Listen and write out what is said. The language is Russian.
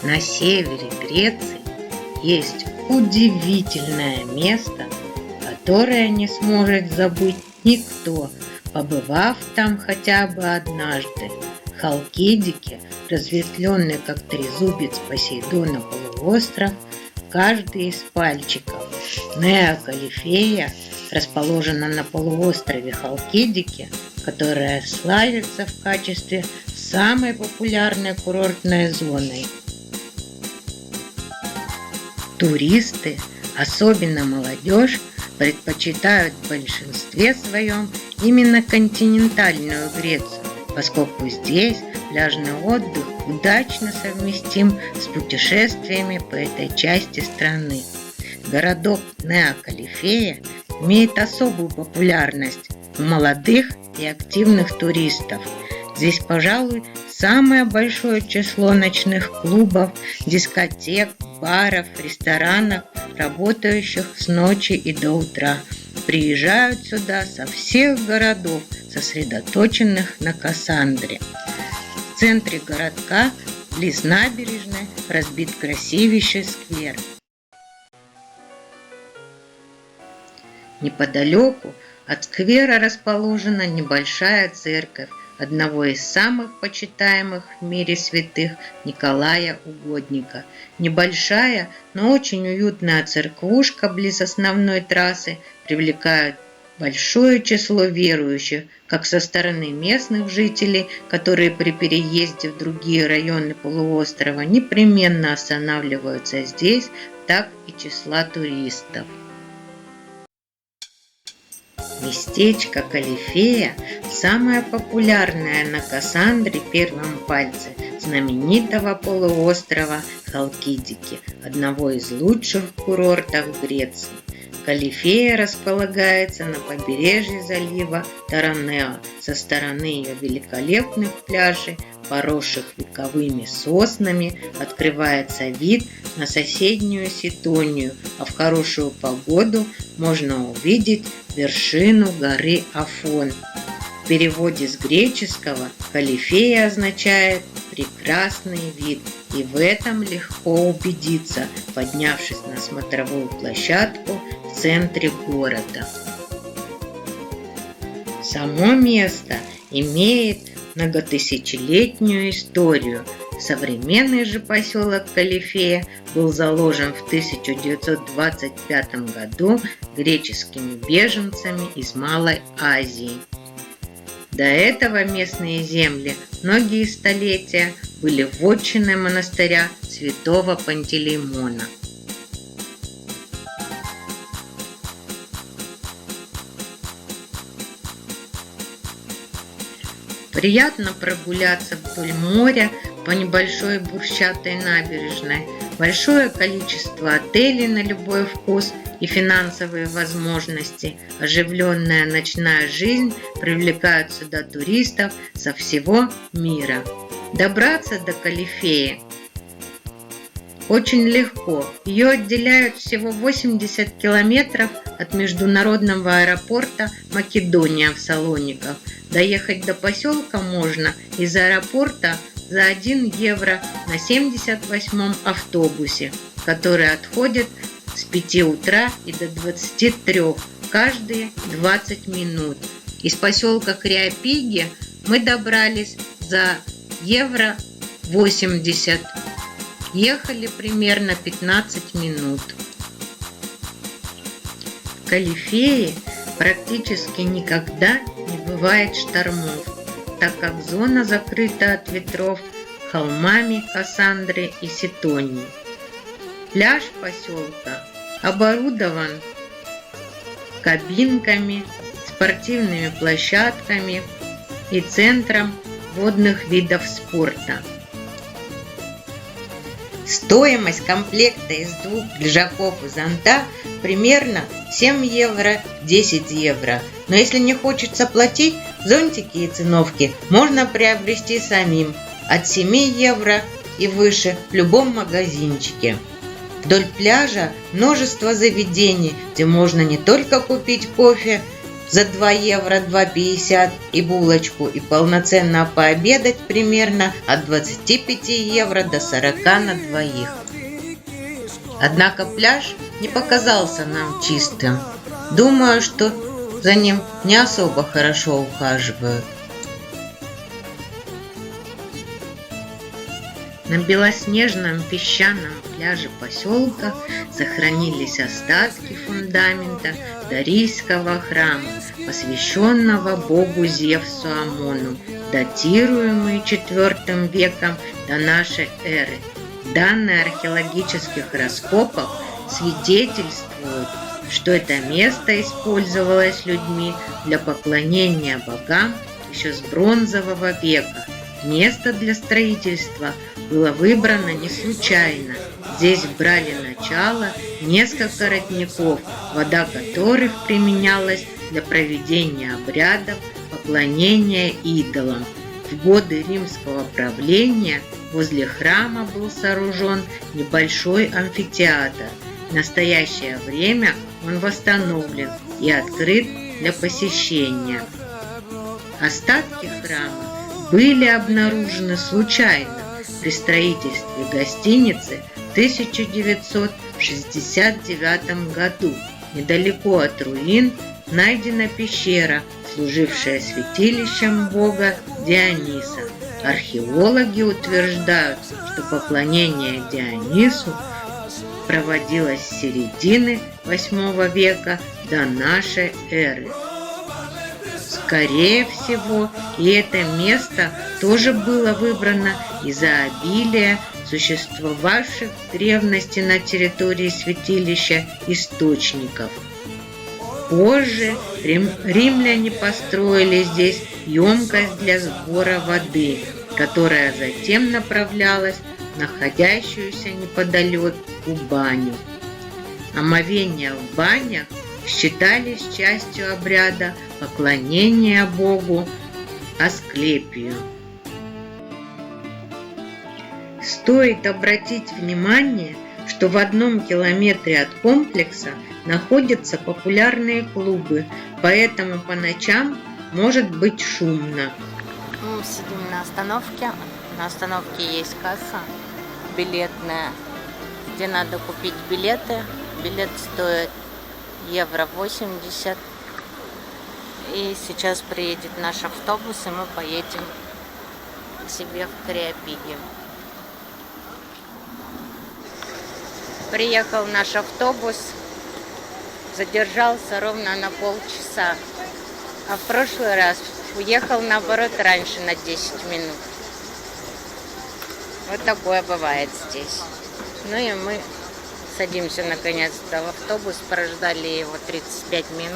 На севере Греции есть удивительное место, которое не сможет забыть никто, побывав там хотя бы однажды. Халкидики, разветвленный как трезубец Посейдона полуостров, каждый из пальчиков. Неа Калифея расположена на полуострове Халкидики, которая славится в качестве самой популярной курортной зоной. Туристы, особенно молодежь, предпочитают в большинстве своем именно континентальную Грецию, поскольку здесь пляжный отдых удачно совместим с путешествиями по этой части страны. Городок Неа Калифея имеет особую популярность у молодых и активных туристов. Здесь, пожалуй, самое большое число ночных клубов, дискотек, баров, ресторанов, работающих с ночи и до утра. Приезжают сюда со всех городов, сосредоточенных на Кассандре. В центре городка, близ набережной, разбит красивейший сквер. Неподалеку от сквера расположена небольшая церковь одного из самых почитаемых в мире святых Николая Угодника. Небольшая, но очень уютная церквушка близ основной трассы привлекает большое число верующих, как со стороны местных жителей, которые при переезде в другие районы полуострова непременно останавливаются здесь, так и числа туристов. Местечко Калифея самое популярное на Кассандре первом пальце знаменитого полуострова Халкидики, одного из лучших курортов Греции. Калифея располагается на побережье залива Таранеа. Со стороны ее великолепных пляжей, поросших вековыми соснами, открывается вид на соседнюю Ситонию, а в хорошую погоду можно увидеть вершину горы Афон. В переводе с греческого Калифея означает «прекрасный вид», и в этом легко убедиться, поднявшись на смотровую площадку в центре города. Само место имеет многотысячелетнюю историю. Современный же поселок Калифея был заложен в 1925 году греческими беженцами из Малой Азии. До этого местные земли многие столетия были вотчиной монастыря святого Пантелеймона. Приятно прогуляться вдоль моря по небольшой брусчатой набережной. Большое количество отелей на любой вкус и финансовые возможности. Оживленная ночная жизнь привлекает сюда туристов со всего мира. Добраться до Калифеи очень легко. Ее отделяют всего 80 километров от международного аэропорта Македония в Салониках. Доехать до поселка можно из аэропорта за 1 евро на 78-м автобусе, который отходит с 5 утра и до 23 каждые 20 минут. Из поселка Креопиги мы добрались за евро 80. Ехали примерно 15 минут. В Калифее практически никогда не бывает штормов, так как зона закрыта от ветров холмами Кассандры и Ситонии. Пляж поселка оборудован кабинками, спортивными площадками и центром водных видов спорта. Стоимость комплекта из 2 лежаков и зонта примерно 7 евро, 10 евро. Но если не хочется платить, зонтики и циновки можно приобрести самим от 7 евро и выше в любом магазинчике. Вдоль пляжа множество заведений, где можно не только купить кофе, за 2 евро 2,50 и булочку, и полноценно пообедать примерно от 25 евро до 40 на двоих. Однако пляж не показался нам чистым. Думаю, что за ним не особо хорошо ухаживают. На белоснежном песчаном пляже поселка сохранились остатки фундамента Дарийского храма, посвященного богу Зевсу Амону, датируемый IV веком до нашей эры. Данные археологических раскопок свидетельствуют, что это место использовалось людьми для поклонения богам еще с бронзового века. Место для строительства было выбрано не случайно. Здесь брали начало несколько родников, вода которых применялась для проведения обрядов поклонения идолам. В годы римского правления возле храма был сооружен небольшой амфитеатр. В настоящее время он восстановлен и открыт для посещения. Остатки храма были обнаружены случайно при строительстве гостиницы в 1969 году. Недалеко от руин найдена пещера, служившая святилищем бога Диониса. Археологи утверждают, что поклонение Дионису проводилось с середины VIII века до нашей эры. Скорее всего, и это место тоже было выбрано из-за обилия существовавших в древности на территории святилища источников. Позже римляне построили здесь емкость для сбора воды, которая затем направлялась в находящуюся неподалеку баню. Омовения в банях считались частью обряда поклонения богу Асклепию. Стоит обратить внимание, что в 1 километре от комплекса находятся популярные клубы, поэтому по ночам может быть шумно. Мы сидим на остановке. На остановке есть касса билетная, где надо купить билеты. Билет стоит евро 80. И сейчас приедет наш автобус, и мы поедем к себе в Креопиги. Приехал наш автобус, задержался ровно на полчаса. А в прошлый раз уехал, наоборот, раньше на 10 минут. Вот такое бывает здесь. Ну и мы садимся наконец-то в автобус, прождали его 35 минут.